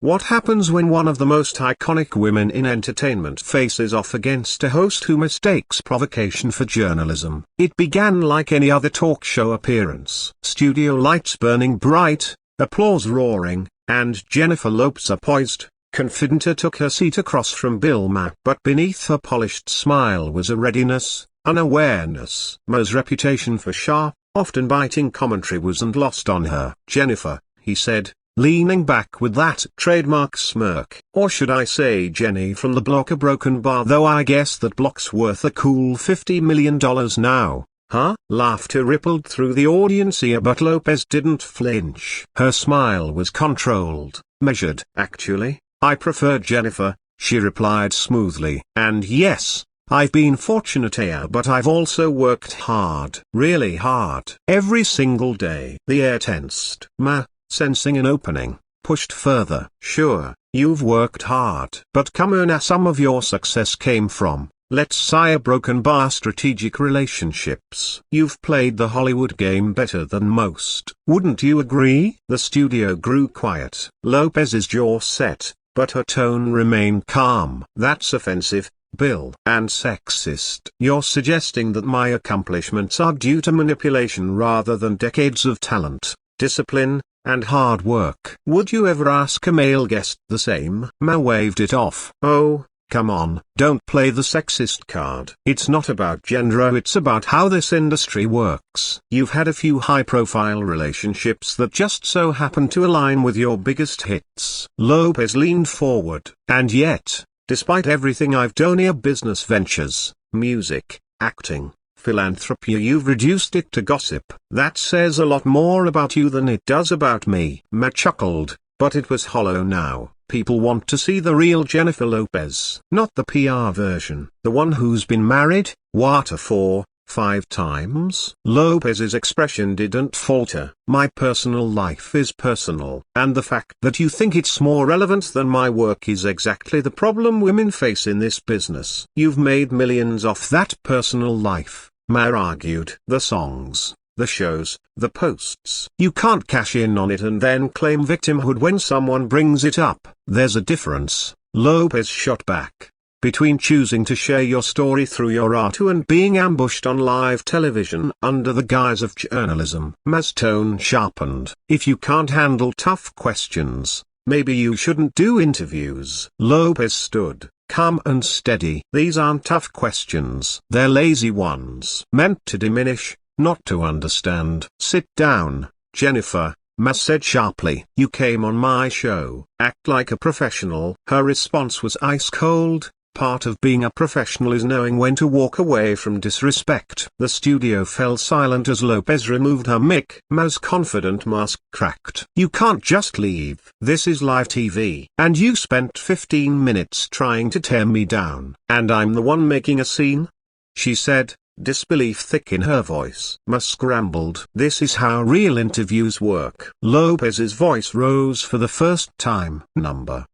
What happens when one of the most iconic women in entertainment faces off against a host who mistakes provocation for journalism? It began like any other talk show appearance. Studio lights burning bright, applause roaring, and Jennifer Lopez poised, confident, took her seat across from Bill Maher. But beneath her polished smile was a readiness, an awareness. Maher's reputation for sharp, often biting commentary wasn't lost on her. "Jennifer," he said, leaning back with that trademark smirk. "Or should I say Jenny from the block, a broken bar, though I guess that block's worth a cool $50 million now, huh?" Laughter rippled through the audience here, but Lopez didn't flinch. Her smile was controlled, measured. "Actually, I prefer Jennifer," she replied smoothly. "And yes, I've been fortunate here, but I've also worked hard, really hard, every single day." The air tensed. Maher, sensing an opening, pushed further. "Sure, you've worked hard, but come on now, some of your success came from, let's say, a broken bar, strategic relationships. You've played the Hollywood game better than most. Wouldn't you agree?" The studio grew quiet. Lopez's jaw set, but her tone remained calm. "That's offensive, Bill, and sexist. You're suggesting that my accomplishments are due to manipulation rather than decades of talent, discipline, and hard work. Would you ever ask a male guest the same?" Maher waved it off. "Oh, come on, don't play the sexist card. It's not about gender, it's about how this industry works. You've had a few high-profile relationships that just so happen to align with your biggest hits." Lopez leaned forward. "And yet, despite everything I've done here, business ventures, music, acting, philanthropy, you've reduced it to gossip. That says a lot more about you than it does about me." Maher chuckled, but it was hollow now. "People want to see the real Jennifer Lopez, not the PR version, the one who's been married, what, 4-5 times?" Lopez's expression didn't falter. "My personal life is personal, and the fact that you think it's more relevant than my work is exactly the problem women face in this business. You've made millions off that personal life," Maher argued. "The songs, the shows, the posts. You can't cash in on it and then claim victimhood when someone brings it up." "There's a difference," Lopez shot back, "between choosing to share your story through your art and being ambushed on live television under the guise of journalism." Maher's tone sharpened. "If you can't handle tough questions, maybe you shouldn't do interviews." Lopez stood, calm and steady. "These aren't tough questions. They're lazy ones, meant to diminish, not to understand." "Sit down, Jennifer," Maher said sharply. "You came on my show. Act like a professional." Her response was ice cold. Part of being a professional is knowing when to walk away from disrespect. The studio fell silent as Lopez removed her mic. Maher's confident mask cracked. "You can't just leave. This is live TV. And you spent 15 minutes trying to tear me down. And I'm the one making a scene?" she said, disbelief thick in her voice. Maher scrambled. "This is how real interviews work." Lopez's voice rose for the first time.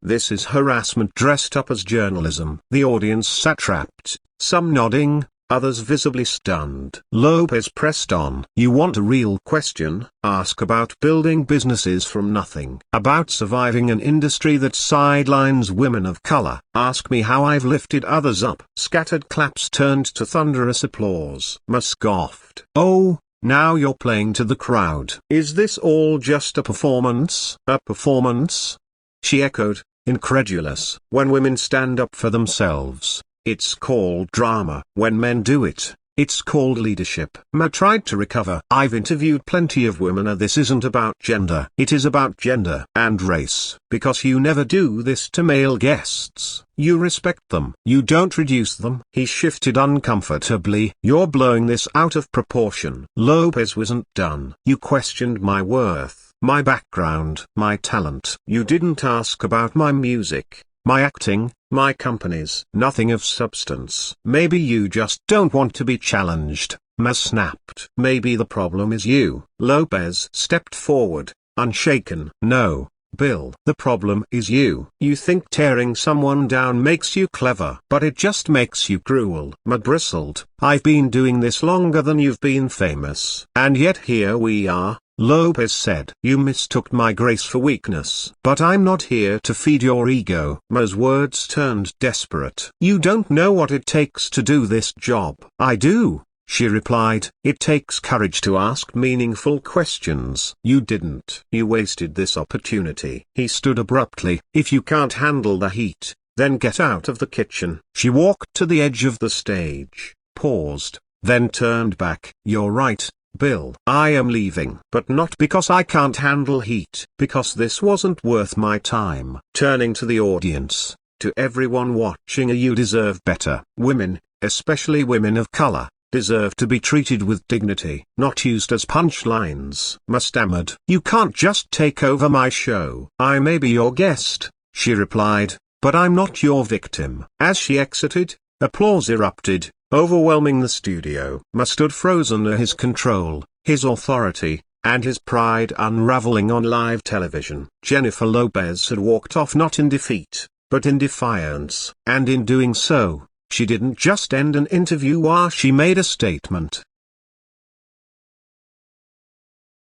"This is harassment dressed up as journalism." The audience sat trapped, some nodding, others visibly stunned. Lopez pressed on. "You want a real question? Ask about building businesses from nothing. About surviving an industry that sidelines women of color. Ask me how I've lifted others up." Scattered claps turned to thunderous applause. Maher scoffed. "Oh, now you're playing to the crowd. Is this all just a performance?" "A performance?" she echoed, incredulous. "When women stand up for themselves, it's called drama. When men do it, it's called leadership." Maher tried to recover. "I've interviewed plenty of women, and this isn't about gender. It is about gender and race. Because you never do this to male guests. You respect them. You don't reduce them." He shifted uncomfortably. "You're blowing this out of proportion." Lopez wasn't done. "You questioned my worth, my background, my talent. You didn't ask about my music, my acting, my companies. Nothing of substance." "Maybe you just don't want to be challenged," Maher snapped. "Maybe the problem is you." Lopez stepped forward, unshaken. "No, Bill. The problem is you. You think tearing someone down makes you clever. But it just makes you cruel." Maher bristled. "I've been doing this longer than you've been famous. And yet here we are, Lopez said. "You mistook my grace for weakness. But I'm not here to feed your ego." Maher's words turned desperate. "You don't know what it takes to do this job." "I do," she replied. "It takes courage to ask meaningful questions." "You didn't. You wasted this opportunity." He stood abruptly. "If you can't handle the heat, then get out of the kitchen." She walked to the edge of the stage, paused, then turned back. "You're right, Bill. I am leaving. But not because I can't handle heat. Because this wasn't worth my time." Turning to the audience, to everyone watching, you deserve better. Women, especially women of color, deserve to be treated with dignity, not used as punchlines. Maher stammered. "You can't just take over my show." "I may be your guest," she replied, "but I'm not your victim." As she exited, applause erupted, overwhelming the studio. Maher stood frozen, his control, his authority, and his pride unraveling on live television. Jennifer Lopez had walked off not in defeat, but in defiance. And in doing so, she didn't just end an interview, she made a statement.